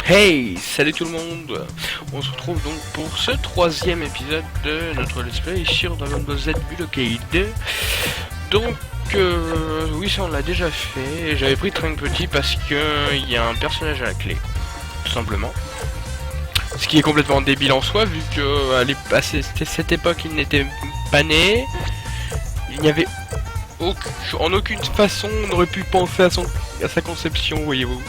Hey, salut tout le monde. On se retrouve donc pour ce troisième épisode de notre let's play sur Dragon Ball Z Budokai 2. Donc oui, ça on l'a déjà fait. J'avais pris Trunks petit parce que il y a un personnage à la clé, tout simplement. Ce qui est complètement débile en soi, vu que à cette époque il n'était pas né. Il n'y avait en aucune façon on aurait pu penser à sa conception, voyez-vous.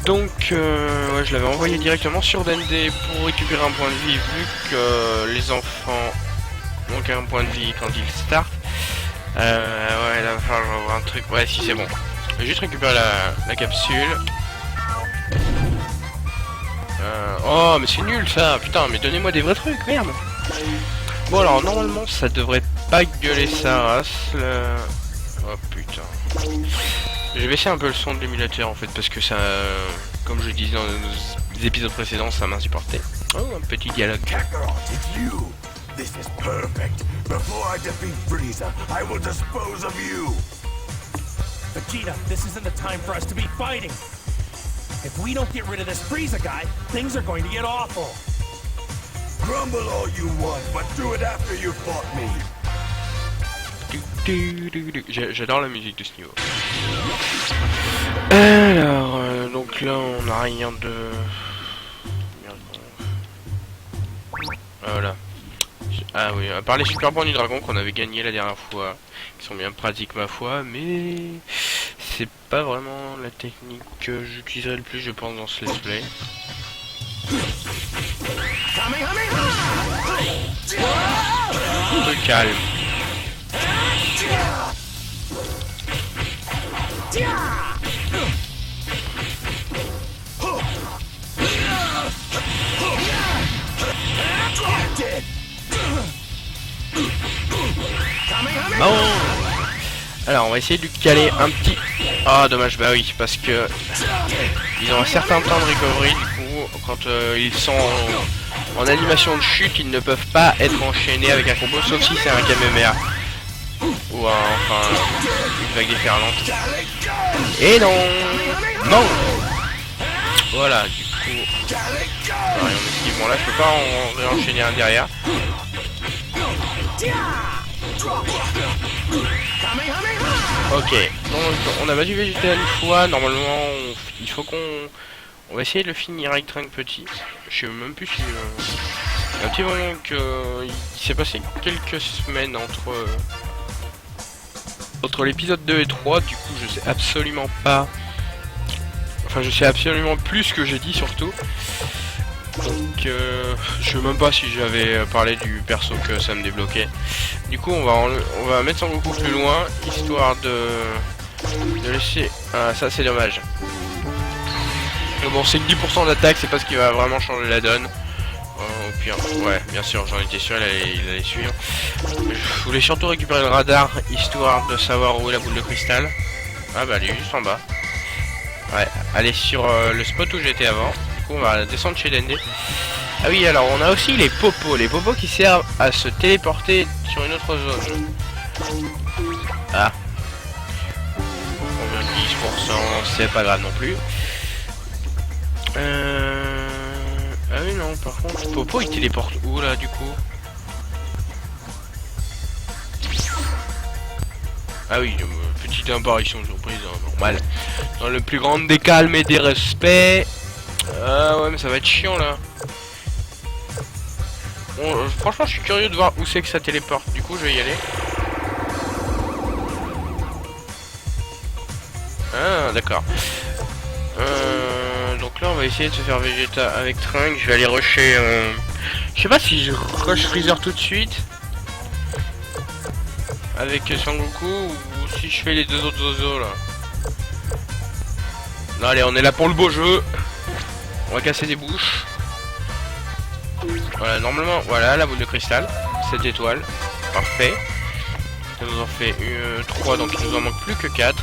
Donc ouais, je l'avais envoyé directement sur DND pour récupérer un point de vie, vu que les enfants manquent un point de vie quand ils startent. Ouais, là il va falloir voir un truc. Ouais, si c'est bon. Je vais juste récupérer la capsule. Oh, mais c'est nul ça, putain, mais donnez-moi des vrais trucs, merde. Bon, alors normalement ça devrait pas gueuler sa race. Oh putain. Je vais baisser un peu le son de l'émulateur en fait, parce que ça, comme je disais dans les épisodes précédents, ça m'insupportait. Oh, un petit dialogue. This is perfect. Before I defeat Frieza, I will dispose of you. Vegeta, this isn't the time for us to be fighting. If we don't get rid of this Frieza guy, things are going to get awful. Grumble all you want, but do it after you fought me. J'adore la musique de ce niveau. Alors, donc là on n'a rien de... Voilà. Ah oui, à part les super points du dragon qu'on avait gagné la dernière fois, qui sont bien pratiques ma foi, mais c'est pas vraiment la technique que j'utiliserai le plus, je pense, dans ce let's play. Un peu calme. Bon. Alors on va essayer de lui caler un petit... Ah dommage, bah oui, parce que ils ont un certain temps de recovery, du coup quand ils sont en animation de chute, ils ne peuvent pas être enchaînés avec un combo, sauf si c'est un Kamehameha ou enfin une vague déferlante. Et non. Non. Voilà, du coup pareil, on esquive. Bon là je peux pas en réenchaîner un derrière. Ok, donc on a battu Vegeta une fois, normalement il faut on va essayer de le finir avec Trunks petit. Je sais même plus si... il y a un petit moment que il s'est passé quelques semaines entre l'épisode 2 et 3, du coup je sais absolument pas... Enfin je sais absolument plus ce que j'ai dit surtout. Donc je sais même pas si j'avais parlé du perso que ça me débloquait. Du coup on va mettre Son Goku plus loin, histoire de laisser... Ah ça c'est dommage. Mais bon c'est que 10% d'attaque, c'est pas ce qui va vraiment changer la donne. Au pire, ouais bien sûr j'en étais sûr, il allait suivre. Je voulais surtout récupérer le radar, histoire de savoir où est la boule de cristal. Ah bah elle est juste en bas. Ouais, aller sur le spot où j'étais avant. On va descendre chez Dende. Ah oui, alors on a aussi les popos qui servent à se téléporter sur une autre zone. Ah, on vient 10%, c'est pas grave non plus. Ah oui non, par contre Popo il téléporte où là du coup? Ah oui, petite apparition de surprise, hein, normal. Dans le plus grand des calmes et des respects. Ah ouais mais ça va être chiant là. Bon, franchement je suis curieux de voir où c'est que ça téléporte. Du coup je vais y aller. Ah d'accord. Donc là on va essayer de se faire Vegeta avec Trunks. Je vais aller rusher... Je sais pas si je rush Freezer tout de suite avec Son Goku ou si je fais les deux autres Zozo là. Non allez, on est là pour le beau jeu. On va casser des bouches. Voilà, normalement, voilà la boule de cristal. 7 étoiles. Parfait. Ça nous en fait 3, donc il nous en manque plus que 4.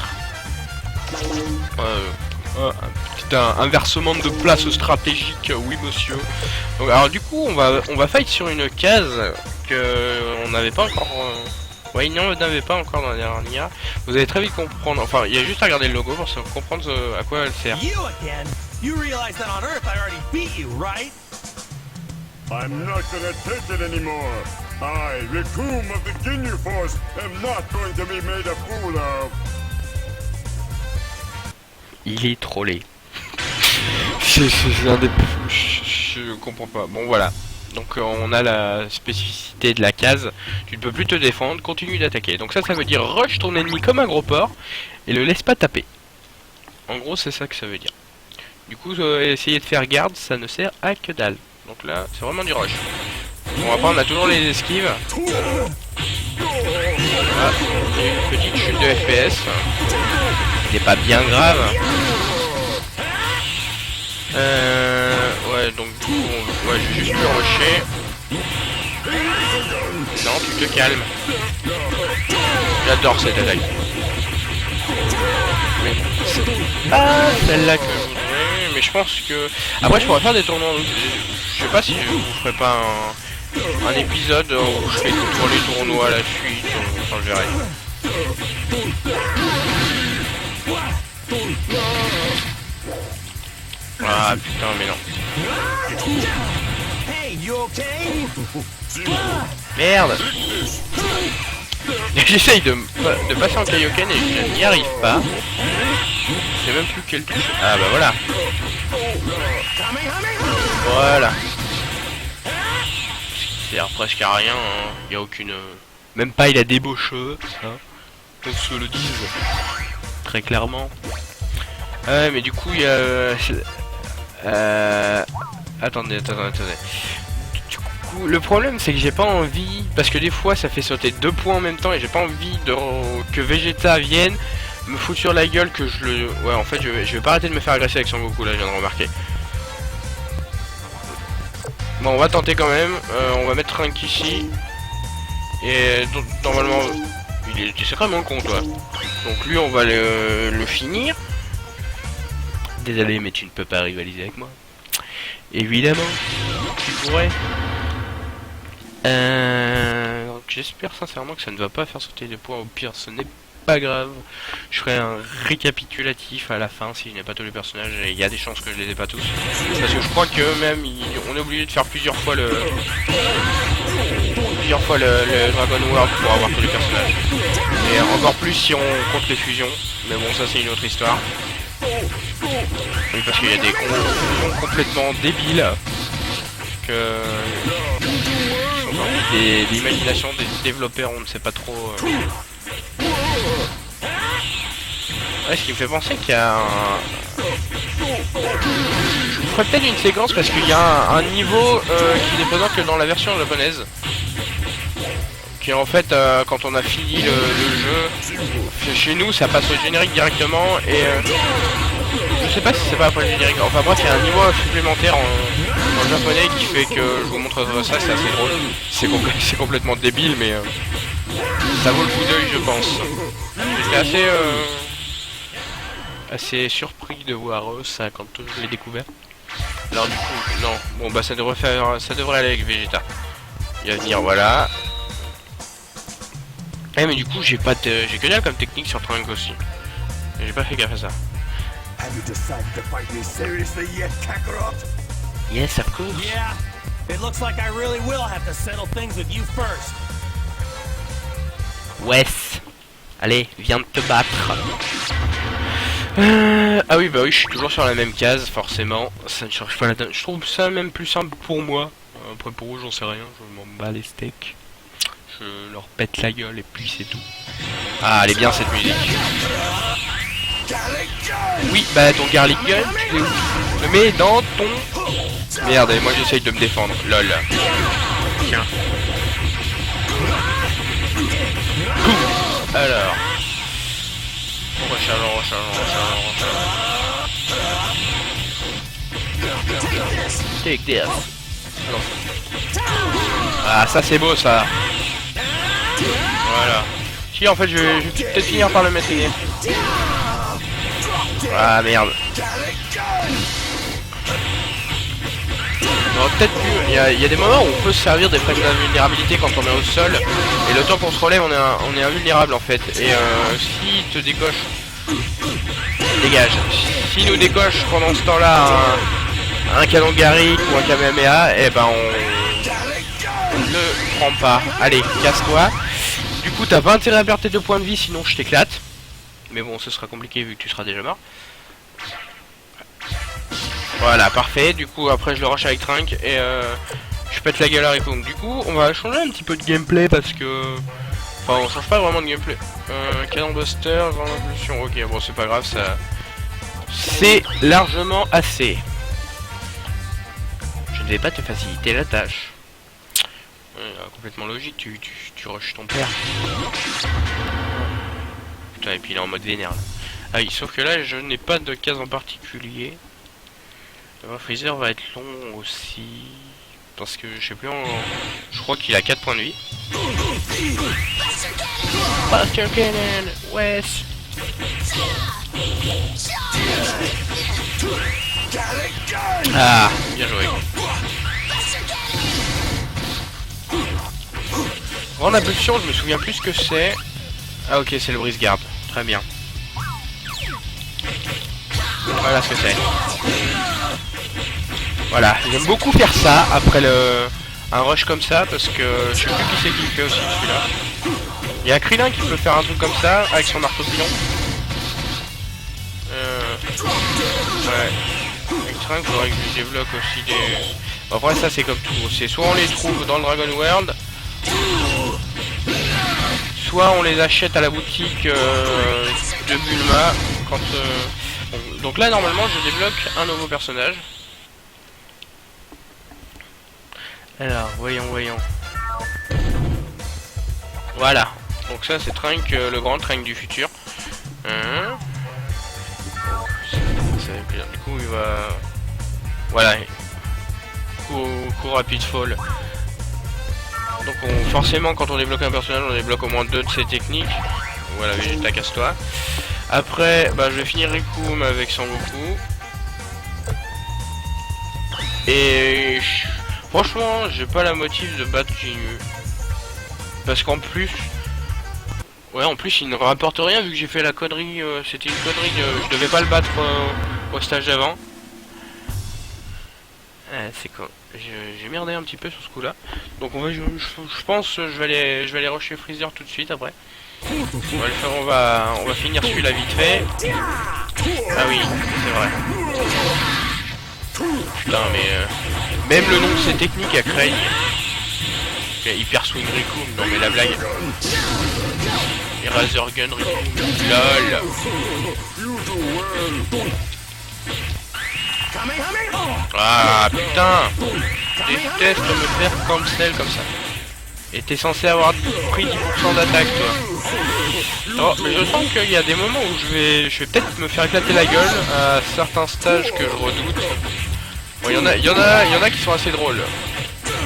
Un petit inversement de place stratégique, oui monsieur. Donc, alors du coup, on va fight sur une case que on n'avait pas encore... Ouais, il n'y en avait pas encore dans la dernière. Vous allez très vite comprendre. Enfin, il y a juste à regarder le logo pour comprendre à quoi elle sert. You realize that on Earth I already beat you, right? I'm not gonna take it anymore. I, Raccoon of the Ginyu Force, am not going to be made a fool of. Il est trollé. C'est un des... Je comprends pas. Bon voilà. Donc on a la spécificité de la case. Tu ne peux plus te défendre, continue d'attaquer. Donc ça veut dire rush ton ennemi comme un gros porc et le laisse pas taper. En gros c'est ça que ça veut dire. Du coup essayer de faire garde ça ne sert à que dalle. Donc là c'est vraiment du rush. Bon après on a toujours les esquives. Voilà. Une petite chute de FPS. C'est pas bien grave. Ouais, donc du coup, ouais, je vais juste le rusher. Non, tu te calmes. J'adore cette attaque. Mais c'est pas celle-là que je voudrais, mais je pense que... Après, je pourrais faire des tournois. Je sais pas si je vous ferai pas un épisode où je fais tous les tournois à la suite. Enfin, je verrai. Ah putain mais non. Hey, you okay? Merde. J'essaye de passer en Kaioken et je n'y arrive pas. Je sais même plus quelle touche. Ah bah voilà. Voilà. Ce qui sert presque à rien, hein. Il y a aucune... Même pas il a des beaux cheveux, hein. Comme se le disent. Très clairement. Ouais mais du coup il y a... Attendez. Du coup, le problème c'est que j'ai pas envie, parce que des fois ça fait sauter 2 points en même temps et j'ai pas envie que Vegeta vienne me foutre sur la gueule que je le... Ouais en fait je vais pas arrêter de me faire agresser avec Son Goku là, je viens de remarquer. Bon on va tenter quand même, on va mettre Trunk ici. Et donc, normalement il est sacrément con toi. Donc lui on va le finir. Désolé mais tu ne peux pas rivaliser avec moi. Évidemment, tu pourrais. Donc j'espère sincèrement que ça ne va pas faire sauter des points. Au pire, ce n'est pas grave. Je ferai un récapitulatif à la fin si je n'ai pas tous les personnages. Et il y a des chances que je les ai pas tous. Parce que je crois que même on est obligé de faire plusieurs fois le Dragon World pour avoir tous les personnages. Et encore plus si on compte les fusions. Mais bon, ça c'est une autre histoire. Oui, parce qu'il y a des conclusions complètement débiles que des imaginations des développeurs, on ne sait pas trop. Ouais, ce qui me fait penser qu'il y a je vous ferai peut-être une séquence parce qu'il y a un niveau qui n'est présent que dans la version japonaise. Qui en fait, quand on a fini le jeu, chez nous ça passe au générique directement et je sais pas si c'est pas après le générique. Enfin bref, il y a un niveau supplémentaire en japonais qui fait que je vous montre ça, c'est assez drôle. C'est complètement débile mais ça vaut le coup d'œil je pense. J'étais assez surpris de voir ça quand je l'ai découvert. Alors du coup, non, bon bah ça devrait aller avec Vegeta. Il va venir, voilà. Eh mais du coup j'ai que dalle comme technique sur Trunk aussi. J'ai pas fait gaffe à ça. Have you decided to fight me seriously yet, Kakarot? Yes, of course. Yeah, it looks like I really will have to settle things with you first. Wes, allez, viens de te battre. Ah oui, bah oui, je suis toujours sur la même case, forcément. Ça ne change pas la donne. Je trouve ça même plus simple pour moi. Après pour eux, j'en sais rien, je m'en bats les steaks. Je leur pète la gueule et puis c'est tout. Ah, elle est bien cette musique. Oui, bah ton Garlic Gun, tu le mets dans ton... Merde, et moi j'essaye de me défendre, lol. Tiens. Boum. Alors. Rechargeons. Take this. Ah, ça c'est beau ça. Voilà. Si en fait je vais peut-être finir par le maîtriser. Ah merde. Peut-être plus. Il y a des moments où on peut se servir des frames d'invulnérabilité quand on est au sol. Et le temps qu'on se relève on est invulnérable en fait. Et s'il te décoche dégage. S'il nous décoche pendant ce temps-là un canon Garrick ou un Kamehameha, eh ben on ne prend pas. Allez, casse-toi. Du coup, t'as pas intérêt à perdre tes 2 points de vie, sinon je t'éclate. Mais bon, ce sera compliqué vu que tu seras déjà mort. Voilà, parfait. Du coup, après je le rush avec Trunk et je pète la gueule à Rico. Du coup, on va changer un petit peu de gameplay parce que... Enfin, on change pas vraiment de gameplay. Canon Buster, grande impulsion. Ok, bon, c'est pas grave, ça... C'est largement assez. Je ne vais pas te faciliter la tâche. Complètement logique, tu rushes ton père. Putain, et puis il est en mode vénère là. Ah oui, sauf que là, je n'ai pas de case en particulier. Le Freezer va être long aussi. Parce que je sais plus, je crois qu'il a 4 points de vie. Buster Cannon, West. Ah, bien joué. Grande impulsion, je me souviens plus ce que c'est. Ah ok, c'est le brise-garde. Très bien. Voilà ce que c'est. Voilà, j'aime beaucoup faire ça après un rush comme ça parce que je sais plus qui c'est qui le fait aussi celui-là. Il y a Krillin qui peut faire un truc comme ça avec son marteau pilon. Ouais. Avec Trunk, il faudrait que je débloque aussi des... Bon, après ça c'est comme tout, c'est soit on les trouve dans le Dragon World, soit on les achète à la boutique de Bulma quand... Donc là normalement je débloque un nouveau personnage. Alors, voyons. Voilà. Donc ça, c'est Trunk, le grand Trunk du futur. Du coup, il va... Voilà. Coup rapide fall. Donc forcément, quand on débloque un personnage, on débloque au moins 2 de ses techniques. Voilà, Vegeta, casse-toi. Après, bah, je vais finir Riku avec Sangoku. Et... Franchement, j'ai pas la motive de battre Ginyu. Parce qu'en plus... Ouais, en plus, il ne rapporte rien vu que j'ai fait la connerie. C'était une connerie, je devais pas le battre au stage d'avant. C'est quoi? J'ai merdé un petit peu sur ce coup-là. Donc je pense je vais aller rusher Freezer tout de suite après. On va finir celui-là vite fait. Ah oui, c'est vrai. Putain, mais même le nom de ces techniques à Craig. Hyper Swing Riku, non mais la blague. Et Razor Gun Riku, lol. Ah putain, je déteste me faire cancel comme ça. Et t'es censé avoir pris 10% d'attaque toi. Oh, mais je sens qu'il y a des moments où je vais peut-être me faire éclater la gueule à certains stages que je redoute. Bon, il y en a qui sont assez drôles.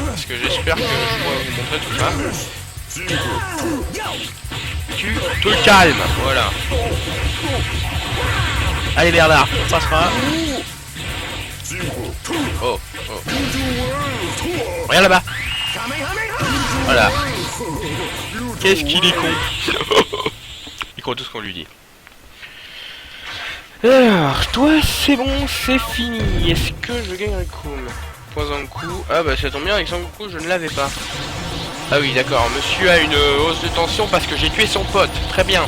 Parce que j'espère que je pourrai vous montrer tout ça. Tu te calmes, voilà. Allez Bernard, on passera. Oh. Regarde là-bas. Voilà. Qu'est-ce qu'il est con. Il croit tout ce qu'on lui dit. Alors, toi c'est bon, c'est fini. Est-ce que je gagne un coup? Zangoku. Ah bah ça tombe bien, avec Zangoku je ne l'avais pas. Ah oui d'accord, monsieur a une hausse de tension parce que j'ai tué son pote. Très bien.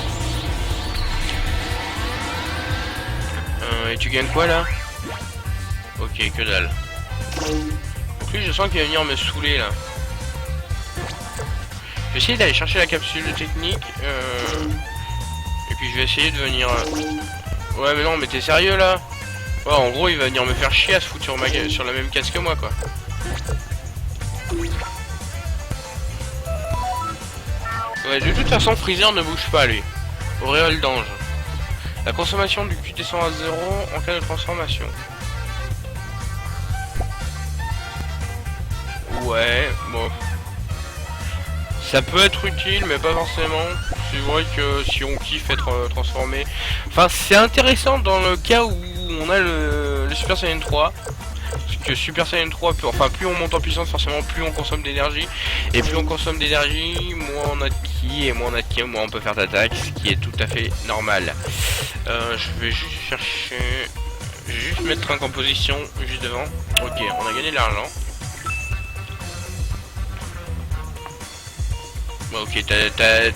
Et tu gagnes quoi là? Ok, que dalle. Donc lui je sens qu'il va venir me saouler là. Je vais essayer d'aller chercher la capsule de technique. Et puis je vais essayer de venir... Ouais mais non mais t'es sérieux là? Ouais, en gros il va venir me faire chier à se foutre sur la même case que moi quoi. Ouais, de toute façon Freezer ne bouge pas lui. Auréole d'ange. La consommation du Q descend à 0 en cas de transformation. Ouais, bon. Ça peut être utile mais pas forcément. C'est vrai que si on kiffe être transformé... Enfin c'est intéressant dans le cas où on a le Super Saiyan 3 Parce que Super Saiyan 3, enfin plus on monte en puissance, forcément plus on consomme d'énergie. Et plus on consomme d'énergie, moins on a de ki, et moins on a de ki, moins on peut faire d'attaque, ce qui est tout à fait normal. Je vais juste chercher... Je vais juste mettre Trunk en position, juste devant. Ok, on a gagné de l'argent. Bon, ok, t'as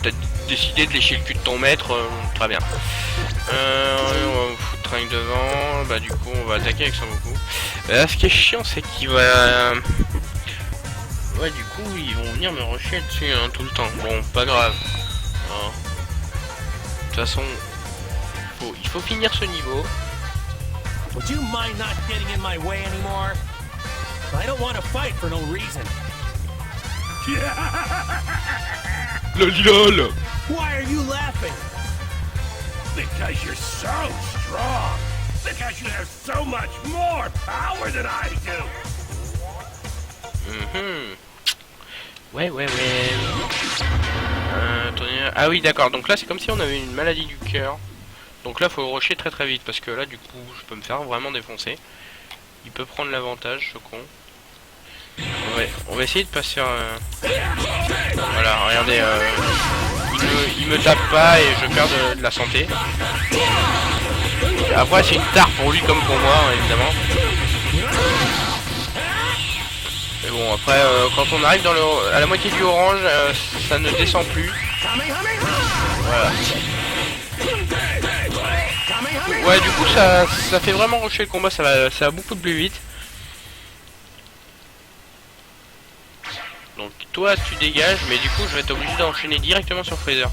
décidé de lécher le cul de ton maître, très bien. On va foutre Trunk devant, bah du coup on va attaquer avec Son Goku. Là ce qui est chiant c'est qu'il va... Ouais du coup ils vont venir me rusher dessus hein, tout le temps. Bon pas grave. Hein. De toute façon, il faut finir ce niveau. Would you mind not getting in my way anymore? I don't want to fight for no reason. LOL. Why are you laughing? Because you're so strong. Because you have so much more power than I do. Ouais. Ah oui d'accord, donc là c'est comme si on avait une maladie du cœur. Donc là faut rusher très très vite parce que là du coup je peux me faire vraiment défoncer. Il peut prendre l'avantage ce con. On va essayer de passer voilà regardez il me tape pas et je perds de la santé. Après c'est une tare pour lui comme pour moi hein, évidemment. Mais bon après quand on arrive à la moitié du orange ça ne descend plus. Voilà. Ouais du coup ça fait vraiment rusher le combat, ça va beaucoup plus vite. Donc toi tu dégages mais du coup je vais être obligé d'enchaîner directement sur Freezer.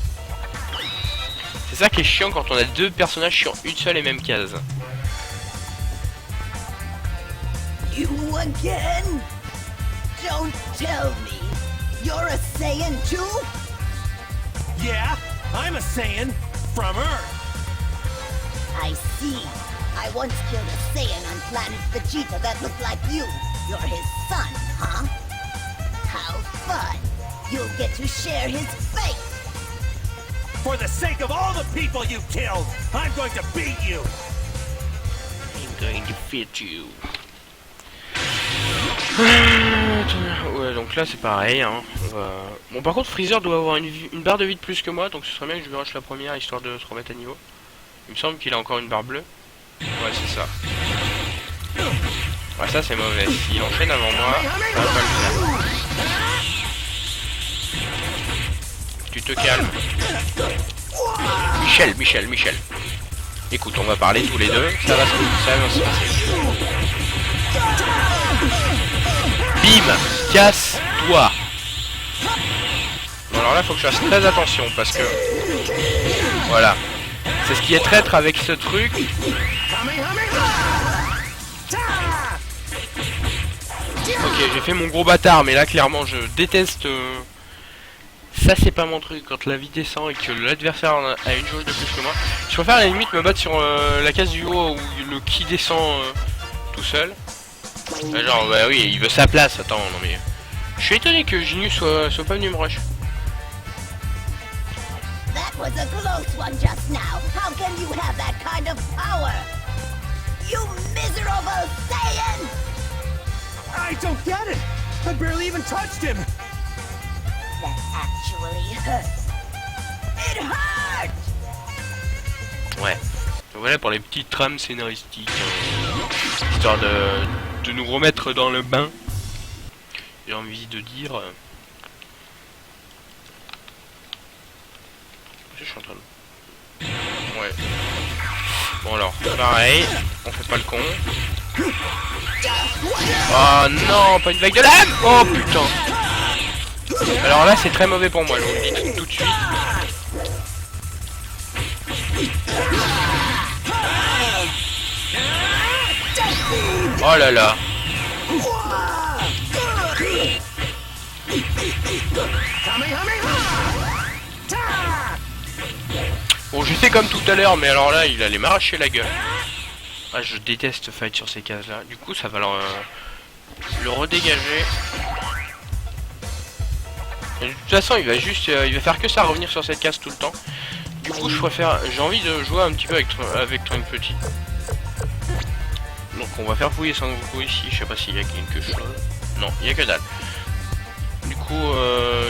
C'est ça qui est chiant quand on a deux personnages sur une seule et même case. You again? Don't tell me. You're a Saiyan too? Yeah, I'm a Saiyan from Earth. I see. I once killed a Saiyan on planet Vegeta that looked like you. You're his son, huh? How fun. You'll get to share his fate. For the sake of all the people you killed, I'm going to beat you. I'm going to beat you. Ouais donc là c'est pareil hein. Bon par contre Freezer doit avoir une barre de vie de plus que moi, donc ce serait bien que je lui rush la première histoire de se remettre à niveau. Il me semble qu'il a encore une barre bleue. Ouais c'est ça. Ouais ça c'est mauvais. S'il enchaîne avant moi, ça va pas le faire. Tu te calmes. Michel. Écoute, on va parler tous les deux, ça va se passer. Bim, casse-toi. Bon alors là faut que je fasse très attention parce que voilà, c'est ce qui est traître avec ce truc. Ok, j'ai fait mon gros bâtard, mais là clairement je déteste. Ça c'est pas mon truc quand la vie descend et que l'adversaire a une jauge de plus que moi. Je préfère à la limite me battre sur la case du haut où le ki descend tout seul. Genre bah oui il veut sa place, attends non mais... Je suis étonné que Genius soit pas venu me rush. That was a close one just now. How can you have that kind of power? You miserable Saiyan! I don't get it. I barely even touched him. That actually hurts. It hurt! Ouais. Voilà pour les petites trames scénaristiques. Histoire de nous remettre dans le bain. J'ai envie de dire... Je suis en train de... Ouais. Bon alors, pareil. On fait pas le con. Oh non, pas une vague de lame. Oh putain. Alors là c'est très mauvais pour moi, je vous le dis tout de suite. Oh là là. Bon j'ai fait comme tout à l'heure mais alors là il allait m'arracher la gueule. Ah je déteste fight sur ces cases là. Du coup ça va le redégager. Et de toute façon il va faire que ça, revenir sur cette case tout le temps. Du coup je préfère, j'ai envie de jouer un petit peu avec Trunk Petit. Donc on va faire fouiller Sangoku ici, je sais pas s'il y a quelque chose. Non, il y a que dalle. Du coup,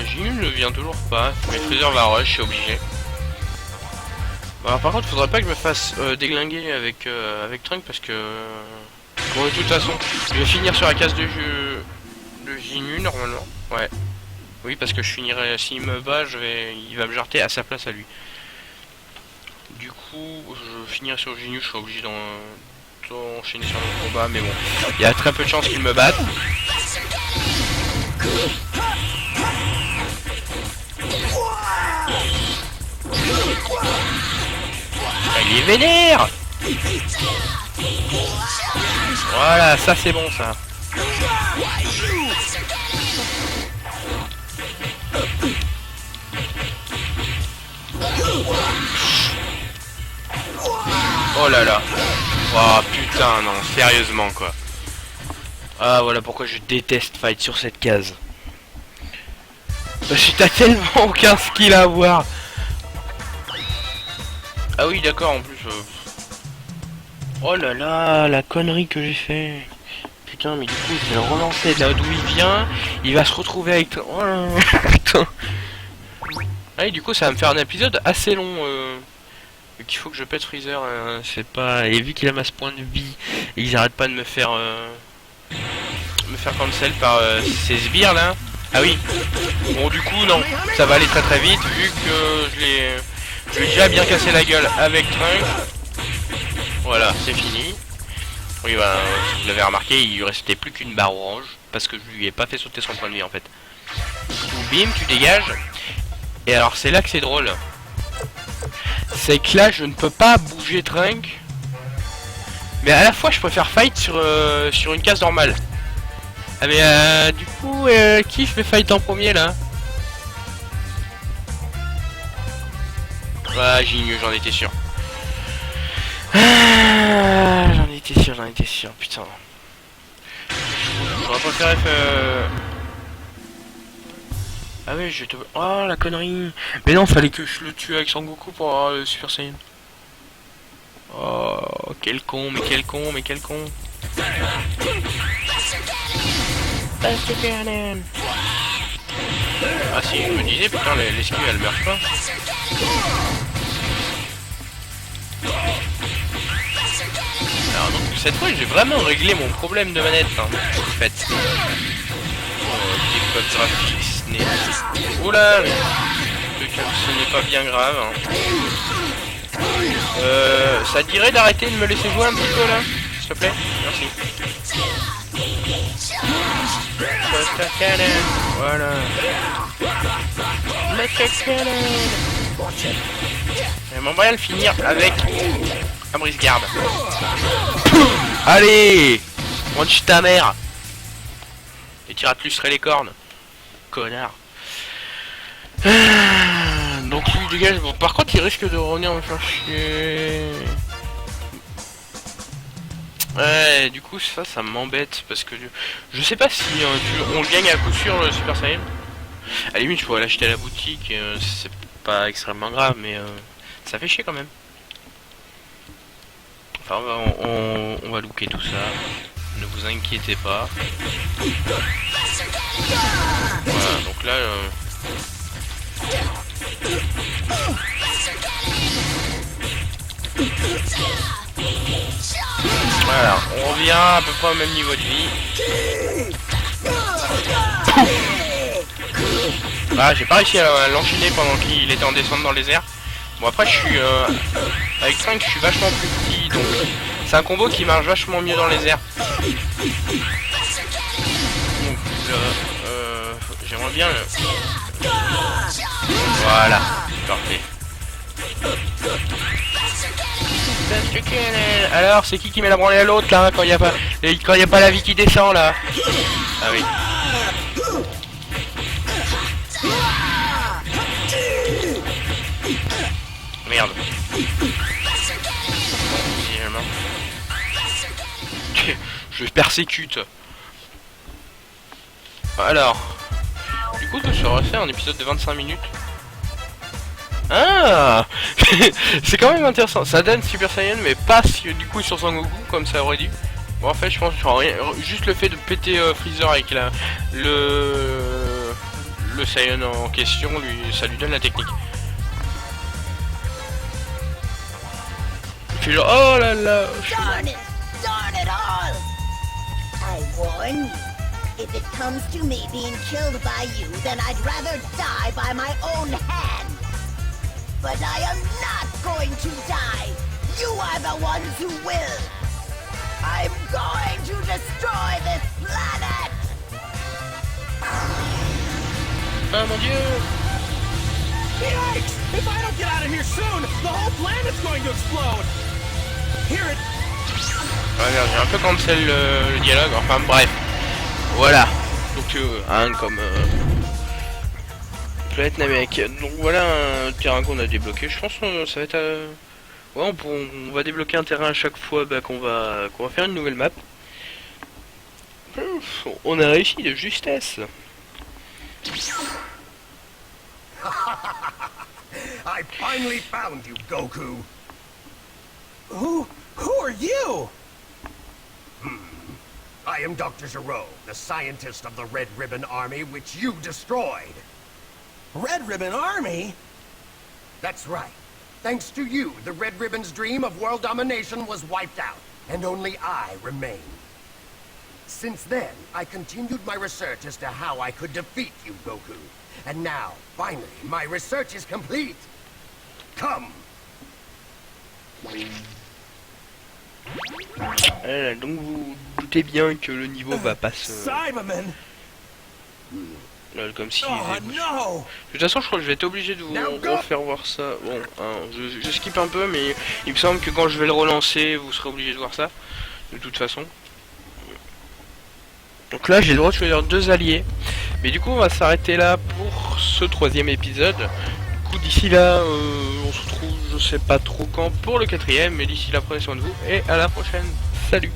Ginyu ne vient toujours pas, mais Freezer va rush, c'est obligé. Bah, par contre, faudrait pas que je me fasse déglinguer avec Trunk parce que... Bon, de toute façon, je vais finir sur la case de jeu de Ginyu normalement. Ouais. Oui, parce que je finirai, s'il me bat, il va me jarter à sa place à lui. Du coup, je finirai sur Ginyu, je serai obligé d'enchaîner sur le combat, mais bon, il y a très peu de chances qu'il me batte. Il est vénère. Voilà, ça c'est bon ça. Oh là là. Oh putain, non, sérieusement quoi. Ah voilà pourquoi je déteste fight sur cette case. Parce que t'as tellement aucun skill à avoir. Ah oui d'accord en plus. Oh là là, la connerie que j'ai fait. Putain mais du coup je vais le relancer de là d'où il vient. Il va se retrouver avec... Oh là là, putain. Ah et du coup ça va me faire un épisode assez long. Qu'il faut que je pète Freezer, c'est pas... Et vu qu'il a masse point de vie, et ils arrêtent pas de me faire cancel par ces sbires là. Ah oui. Bon du coup non, ça va aller très très vite vu que je l'ai déjà bien cassé la gueule avec Trunk. Voilà, c'est fini. Oui bah, vous l'avez remarqué, il lui restait plus qu'une barre orange parce que je lui ai pas fait sauter son point de vie en fait. Bim, tu dégages. Et alors c'est là que c'est drôle. C'est que là je ne peux pas bouger Trunk. Mais à la fois je préfère fight sur une case normale. Ah mais du coup qui je vais fight en premier là? Ah Ginyu, j'en étais sûr. Ah, j'en étais sûr, putain. J'aurais préféré Ah oui, je te... Oh la connerie. Mais non, fallait que je le tue avec Sangoku pour avoir le Super Saiyan. Oh, quel con, mais quel con, mais quel con. Ah si, je me disais, putain, l'esquive elle meurt pas. Alors donc, cette fois, j'ai vraiment réglé mon problème de manette, hein, en fait. Décote graphique, ce n'est... Oula, ce n'est pas bien grave, hein. Ça te dirait d'arrêter de me laisser jouer un petit peu, là? S'il te plaît? Merci. Buster Cannon, voilà. Buster Cannon. J'aimerais bien le finir avec un brise-garde. Allez, mange ta mère. Et tu rates les cornes. Connard. Donc lui dégage. Bon, par contre il risque de revenir me faire chier. Ouais, du coup ça m'embête parce que je sais pas si on le gagne à coup sûr le Super Saiyan. À la limite je pourrais l'acheter à la boutique, c'est pas extrêmement grave mais ça fait chier quand même. Enfin on va looker tout ça, ne vous inquiétez pas. Voilà donc là voilà, on revient à peu près au même niveau de vie. Ah, j'ai pas réussi à l'enchaîner pendant qu'il était en descente dans les airs. Bon après je suis avec Trunk je suis vachement plus petit donc c'est un combo qui marche vachement mieux dans les airs. Donc j'aimerais bien voilà, parfait. Alors c'est qui met la branlée à l'autre là hein, quand il y a pas la vie qui descend là. Ah oui. Merde. Je persécute. Alors. Du coup je serais fait un épisode de 25 minutes. Ah. C'est quand même intéressant. Ça donne Super Saiyan mais pas du coup sur Sangoku comme ça aurait dû. Bon, en fait, je pense que juste le fait de péter Freezer avec le Saiyan en question, ça lui donne la technique. Il fait genre, oh là là. Darn it all! I warn you, if it comes to me being killed by you, then I'd rather die by my own hand. But I am not going to die. You are the ones who will. I'm going to destroy this planet! Ah mon dieu. Yikes! If I don't get out of here soon, the whole planet's going to explode! Hear it! Ouais, j'ai un peu cancel le dialogue, enfin bref. Voilà. Donc comme planète Namek. Donc voilà un terrain qu'on a débloqué. Je pense que ça va être ouais, on va débloquer un terrain à chaque fois qu'on va faire une nouvelle map. On a réussi de justesse. I finally found you, Goku. Who are you? I am Dr. Gero, the scientist of the Red Ribbon Army, which you destroyed. Red Ribbon Army? That's right. Thanks to you, the Red Ribbon's dream of world domination was wiped out, and only I remained. Since then, I continued my research as to how I could defeat you, Goku. And now, finally, my research is complete. Come! Voilà, donc vous doutez bien que le niveau va pas se... Cyberman! Comme si... Oh no! De toute façon, je crois que je vais être obligé de vous refaire voir ça. Bon, hein, je skip un peu, mais il me semble que quand je vais le relancer, vous serez obligé de voir ça. De toute façon. Donc là, j'ai le droit de choisir 2 alliés. Mais du coup, on va s'arrêter là pour ce 3e épisode. Du coup, d'ici là, on se retrouve, je sais pas trop quand, pour le 4e. Mais d'ici là, prenez soin de vous et à la prochaine. Salut!